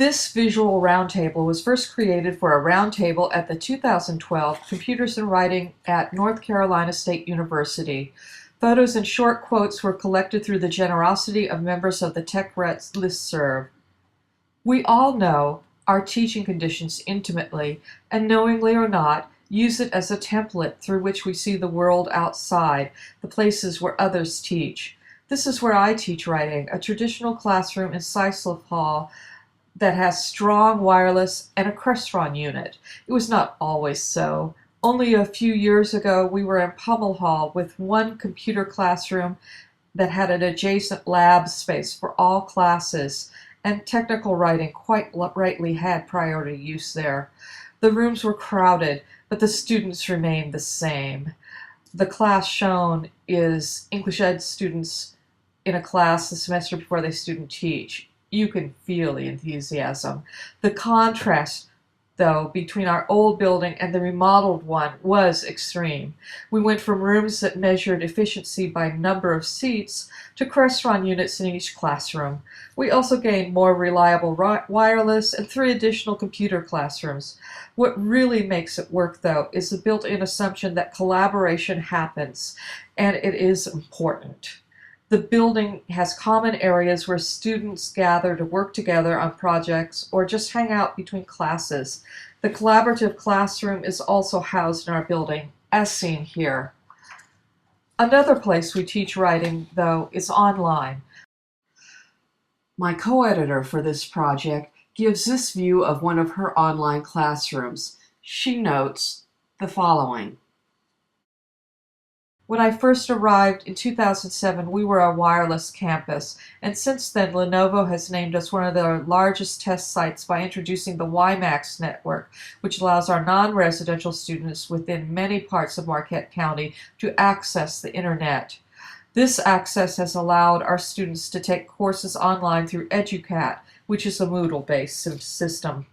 This visual roundtable was first created for a roundtable at the 2012 Computers and Writing at North Carolina State University. Photos and short quotes were collected through the generosity of members of the TechRETS listserv. We all know our teaching conditions intimately, and knowingly or not, use it as a template through which we see the world outside, the places where others teach. This is where I teach writing, a traditional classroom in Sisliff Hall that has strong wireless and a Crestron unit. It was not always so. Only a few years ago, we were in Pummel Hall with one computer classroom that had an adjacent lab space for all classes, and technical writing quite rightly had priority use there. The rooms were crowded, but the students remained the same. The class shown is English Ed students in a class the semester before they student teach. You can feel the enthusiasm. The contrast, though, between our old building and the remodeled one was extreme. We went from rooms that measured efficiency by number of seats to Crestron units in each classroom. We also gained more reliable wireless and 3 additional computer classrooms. What really makes it work, though, is the built-in assumption that collaboration happens, and it is important. The building has common areas where students gather to work together on projects or just hang out between classes. The collaborative classroom is also housed in our building, as seen here. Another place we teach writing, though, is online. My co-editor for this project gives this view of one of her online classrooms. She notes the following. When I first arrived in 2007, we were a wireless campus, and since then Lenovo has named us one of their largest test sites by introducing the WiMAX network, which allows our non-residential students within many parts of Marquette County to access the internet. This access has allowed our students to take courses online through EduCat, which is a Moodle-based system.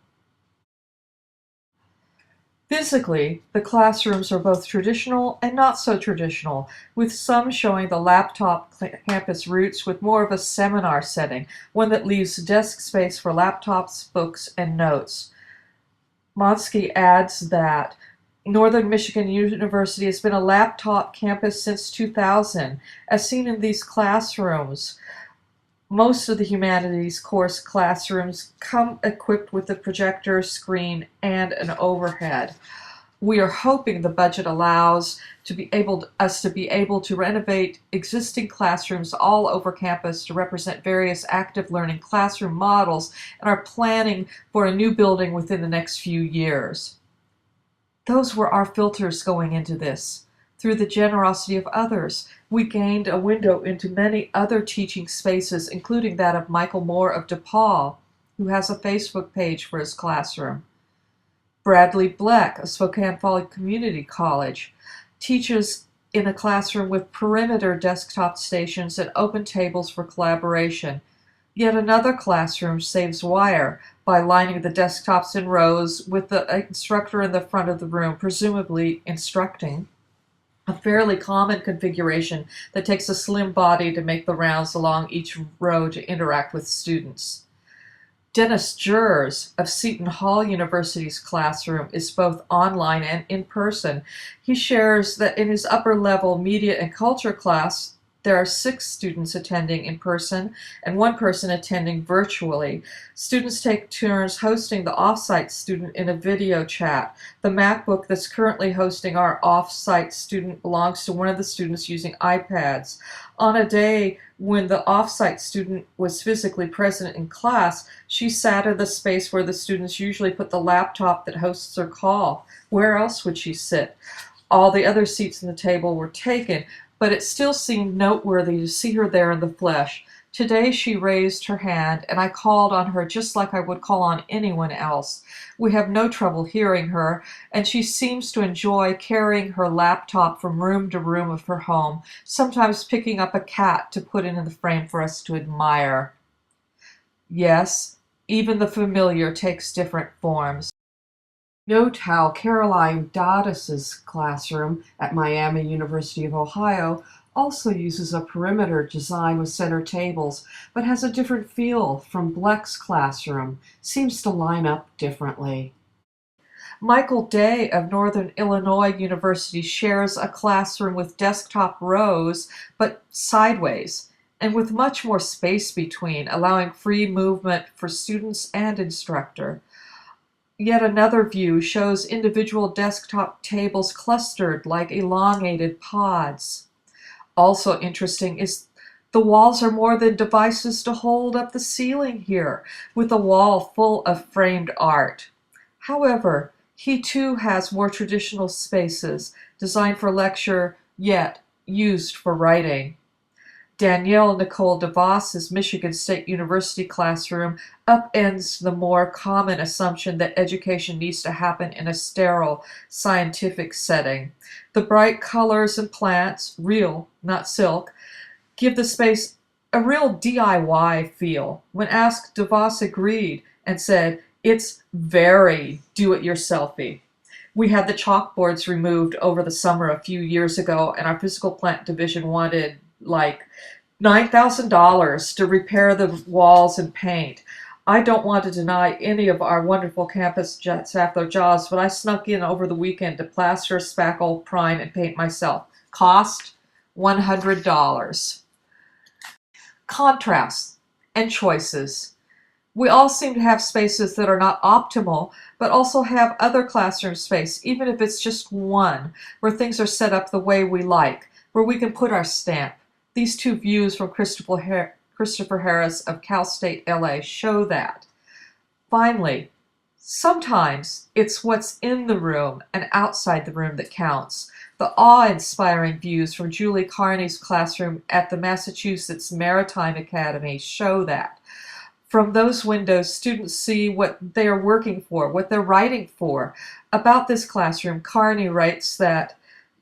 Physically, the classrooms are both traditional and not so traditional, with some showing the laptop campus roots with more of a seminar setting, one that leaves desk space for laptops, books, and notes. Monsky adds that Northern Michigan University has been a laptop campus since 2000, as seen in these classrooms. Most of the humanities course classrooms come equipped with a projector, screen, and an overhead. We are hoping the budget allows us to be able to renovate existing classrooms all over campus to represent various active learning classroom models, and are planning for a new building within the next few years. Those were our filters going into this. Through the generosity of others, we gained a window into many other teaching spaces, including that of Michael Moore of DePaul, who has a Facebook page for his classroom. Bradley BLECK of Spokane Valley Community College teaches in a classroom with perimeter desktop stations and open tables for collaboration. Yet another classroom saves wire by lining the desktops in rows with the instructor in the front of the room, presumably instructing. A fairly common configuration that takes a slim body to make the rounds along each row to interact with students. Dennis JERZ of Seton Hall University's classroom is both online and in person. He shares that in his upper level media and culture class, there are 6 students attending in person and 1 person attending virtually. Students take turns hosting the off-site student in a video chat. The MacBook that's currently hosting our off-site student belongs to one of the students using iPads. On a day when the off-site student was physically present in class, she sat in the space where the students usually put the laptop that hosts her call. Where else would she sit? All the other seats in the table were taken, but it still seemed noteworthy to see her there in the flesh. Today she raised her hand, and I called on her just like I would call on anyone else. We have no trouble hearing her, and she seems to enjoy carrying her laptop from room to room of her home, sometimes picking up a cat to put in the frame for us to admire. Yes, even the familiar takes different forms. Note how Caroline DADAS' classroom at Miami University of Ohio also uses a perimeter design with center tables, but has a different feel from BLECK's classroom, seems to line up differently. Michael Day of Northern Illinois University shares a classroom with desktop rows, but sideways, and with much more space between, allowing free movement for students and instructor. Yet another view shows individual desktop tables clustered like elongated pods. Also interesting is the walls are more than devices to hold up the ceiling here, with a wall full of framed art. However, he too has more traditional spaces designed for lecture, yet used for writing. Danielle Nicole DEVoss's Michigan State University classroom upends the more common assumption that education needs to happen in a sterile, scientific setting. The bright colors and plants, real, not silk, give the space a real DIY feel. When asked, DEVoss agreed and said, "It's very do-it-yourselfy." We had the chalkboards removed over the summer a few years ago, and our physical plant division wanted like $9,000 to repair the walls and paint. I don't want to deny any of our wonderful campus staff their jobs, but I snuck in over the weekend to plaster, spackle, prime, and paint myself. Cost $100. Contrasts and choices. We all seem to have spaces that are not optimal, but also have other classroom space, even if it's just one, where things are set up the way we like, where we can put our stamp. These two views from Christopher Harris of Cal State LA show that. Finally, sometimes it's what's in the room and outside the room that counts. The awe-inspiring views from Julie Carney's classroom at the Massachusetts Maritime Academy show that. From those windows, students see what they are working for, what they're writing for. About this classroom, Carney writes that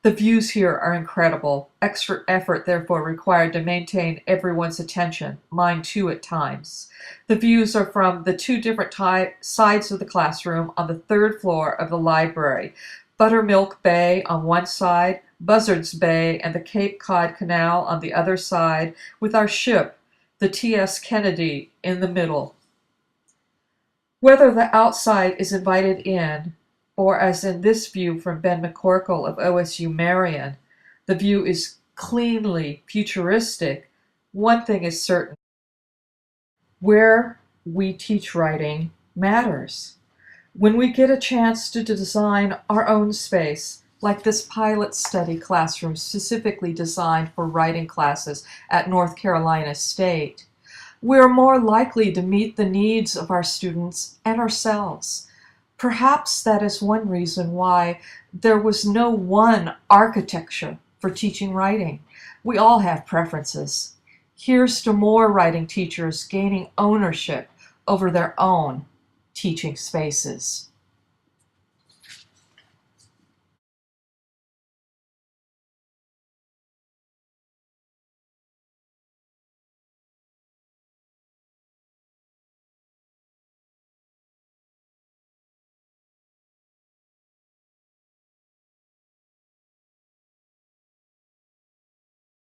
the views here are incredible. Extra effort, therefore, required to maintain everyone's attention, mine too at times. The views are from the two different sides of the classroom on the third floor of the library. Buttermilk Bay on one side, Buzzards Bay and the Cape Cod Canal on the other side, with our ship, the T.S. Kennedy, in the middle. Whether the outside is invited in, or as in this view from Ben McCorkle of OSU Marion, the view is cleanly futuristic, one thing is certain. Where we teach writing matters. When we get a chance to design our own space, like this pilot study classroom specifically designed for writing classes at North Carolina State, we're more likely to meet the needs of our students and ourselves. Perhaps that is one reason why there was no one architecture for teaching writing. We all have preferences. Here's to more writing teachers gaining ownership over their own teaching spaces.